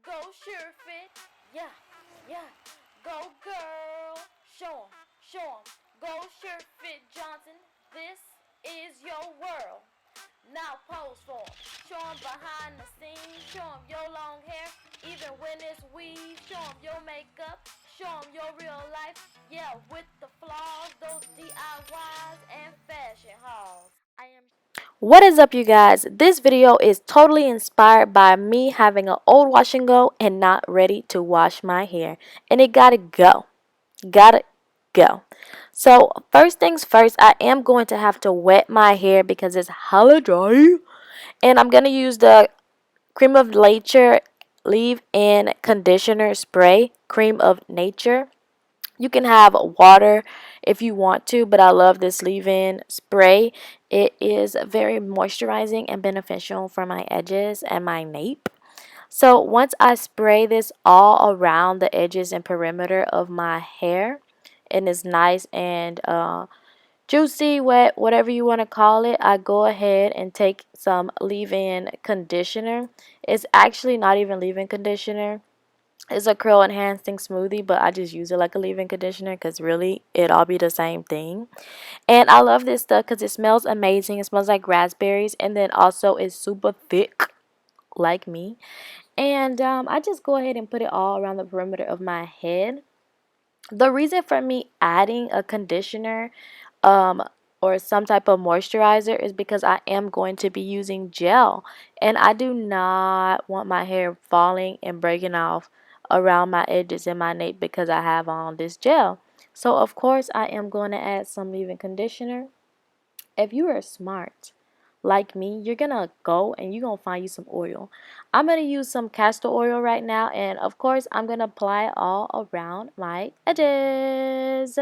Go sure fit. Yeah, yeah. Go girl. Show 'em. Go sure fit Johnson. This is your world. Now pose for 'em. Show 'em behind the scenes. Show 'em your long hair. Even when it's weave. Show 'em your makeup. Show 'em your real life. Yeah, with the flaws, those DIYs and fashion hauls. What is up, you guys? This video is totally inspired by me having an old wash and go and not ready to wash my hair. And it gotta go. Gotta go. So, first things first, I am going to have to wet my hair because it's hella dry. And I'm gonna use the Cream of Nature leave-in conditioner spray. Cream of Nature. You can have water if you want to, but I love this leave-in spray. It is very moisturizing and beneficial for my edges and my nape. So once I spray this all around the edges and perimeter of my hair, and it's nice and juicy, wet, whatever you want to call it, I go ahead and take some leave-in conditioner. It's actually not even leave-in conditioner. It's a curl enhancing smoothie, but I just use it like a leave-in conditioner because really it all be the same thing. And I love this stuff because it smells amazing. It smells like raspberries, and then also it's super thick like me. And I just go ahead and put it all around the perimeter of my head. The reason for me adding a conditioner um, or some type of moisturizer is because I am going to be using gel, and I do not want my hair falling and breaking off around my edges and my nape because I have on this gel. So of course I am going to add some leave-in conditioner. If you are smart like me, you're gonna go and you're gonna find you some oil. I'm gonna use some castor oil right now, and of course I'm gonna apply it all around my edges.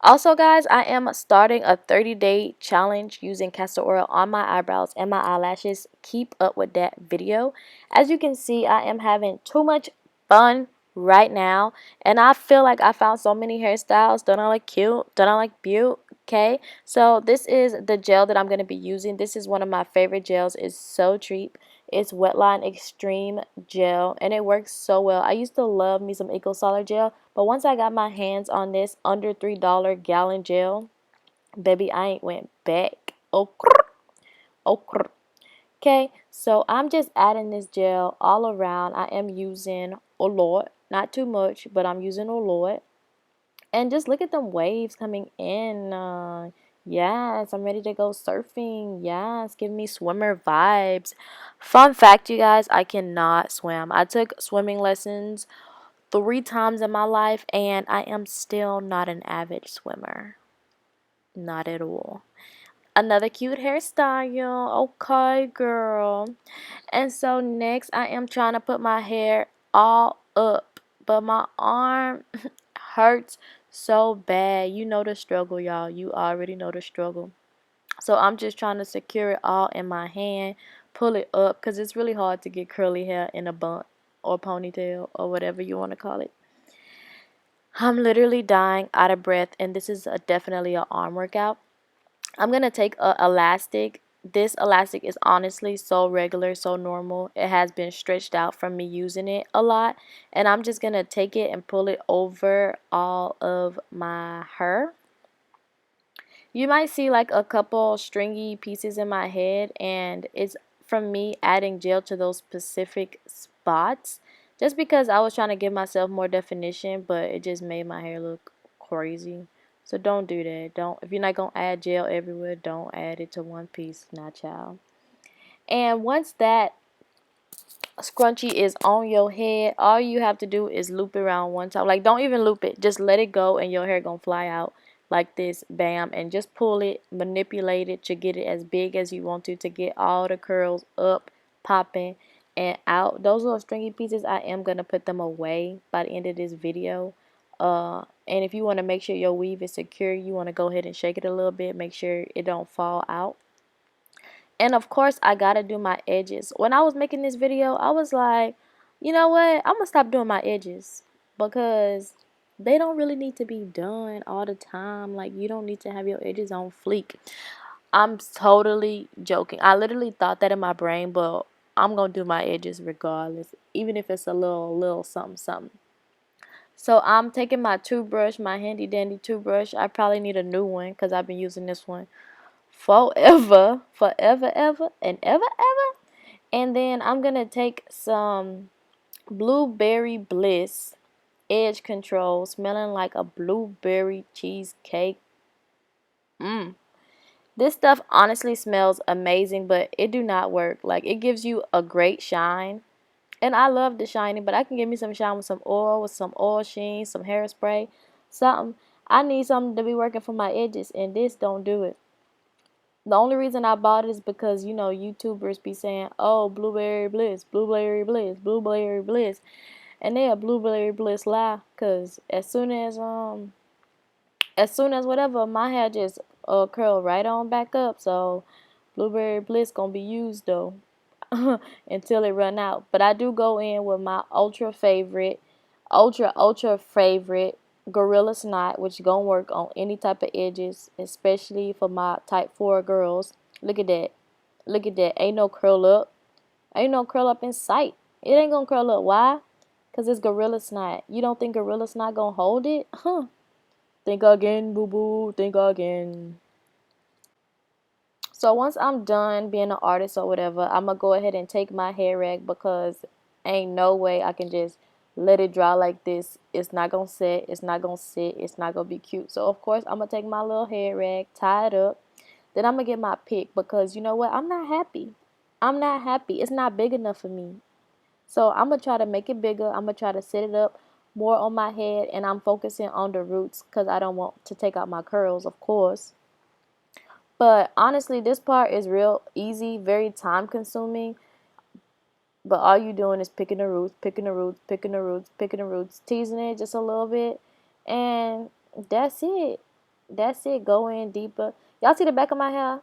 Also, guys, I am starting a 30-day challenge using castor oil on my eyebrows and my eyelashes. Keep up with that video. As you can see, I am having too much fun right now, and I feel like I found so many hairstyles. Don't I look cute? Don't I look beautiful? Okay, so this is the gel that I'm going to be using. This is one of my favorite gels. It's so cheap. It's Wetline Extreme Gel, and it works so well. I used to love me some Eco Solar Gel, but once I got my hands on this under $3 gallon gel, baby, I ain't went back. Okay, so I'm just adding this gel all around. I am using a lot, not too much, but I'm using a lot. And just look at them waves coming in. Yes, I'm ready to go surfing. Yes, give me swimmer vibes. Fun fact, you guys, I cannot swim. I took swimming lessons 3 times in my life, and I am still not an avid swimmer. Not at all. Another cute hairstyle. Okay, girl. And so next, I am trying to put my hair all up, but my arm hurts so bad. You know the struggle, y'all. You already know the struggle. So I'm just trying to secure it all in my hand, pull it up, because it's really hard to get curly hair in a bun or ponytail or whatever you want to call it. I'm literally dying out of breath, and this is definitely an arm workout. I'm going to take a elastic. This elastic is honestly so regular, so normal. It has been stretched out from me using it a lot. And I'm just going to take it and pull it over all of my hair. You might see like a couple stringy pieces in my head, and it's from me adding gel to those specific spots. Just because I was trying to give myself more definition, but it just made my hair look crazy. So don't do that. Don't, if you're not gonna add gel everywhere, don't add it to one piece, not child. And once that scrunchie is on your head, all you have to do is loop it around one time. Like, don't even loop it, just let it go, and your hair gonna fly out like this. Bam. And just pull it, manipulate it to get it as big as you want to get all the curls up, popping, and out. Those little stringy pieces, I am gonna put them away by the end of this video. And if you want to make sure your weave is secure, you want to go ahead and shake it a little bit, make sure it don't fall out. And of course, I gotta do my edges. When I was making this video, I was like, you know what? I'm gonna stop doing my edges because they don't really need to be done all the time. Like, you don't need to have your edges on fleek. I'm totally joking. I literally thought that in my brain, but I'm gonna do my edges regardless, even if it's a little something something. So I'm taking my toothbrush, my handy dandy toothbrush. I probably need a new one because I've been using this one forever, forever, ever, and ever, ever. And then I'm gonna take some blueberry bliss edge control, smelling like a blueberry cheesecake. This stuff honestly smells amazing, but it do not work. Like, it gives you a great shine. And I love the shiny, but I can give me some shine with some oil sheen, some hairspray, something. I need something to be working for my edges, and this don't do it. The only reason I bought it is because, you know, YouTubers be saying, oh, blueberry bliss, blueberry bliss, blueberry bliss. And they a blueberry bliss lie, because as soon as whatever, my hair just curl right on back up. So blueberry bliss gonna be used though until it run out. But I do go in with my ultra favorite Gorilla Snot, which gonna work on any type of edges, especially for my type 4 girls. Look at that. Look at that. Ain't no curl up. Ain't no curl up in sight. It ain't gonna curl up. Why? Cause it's Gorilla Snot. You don't think Gorilla Snot gonna hold it? Huh. Think again, boo boo. Think again. So once I'm done being an artist or whatever, I'm gonna go ahead and take my hair rag because ain't no way I can just let it dry like this. It's not gonna set, it's not gonna sit, it's not gonna be cute. So of course I'm gonna take my little hair rag, tie it up, then I'm gonna get my pick because you know what? I'm not happy. I'm not happy. It's not big enough for me. So I'm gonna try to make it bigger. I'm gonna try to set it up more on my head, and I'm focusing on the roots because I don't want to take out my curls, of course. But honestly, this part is real easy, very time consuming. But all you doing is picking the roots, picking the roots, picking the roots, picking the roots, teasing it just a little bit. And that's it. That's it. Go in deeper. Y'all see the back of my hair?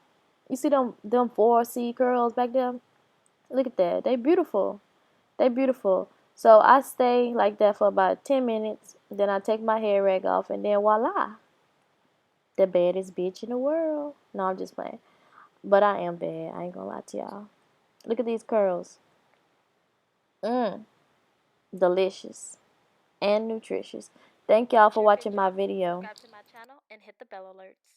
You see them 4C curls back there? Look at that. They beautiful. They beautiful. So I stay like that for about 10 minutes. Then I take my hair rag off and then voila. The baddest bitch in the world. No, I'm just playing. But I am bad. I ain't gonna lie to y'all. Look at these curls. Mmm. Delicious. And nutritious. Thank y'all for watching my video. Subscribe to my channel and hit the bell alerts.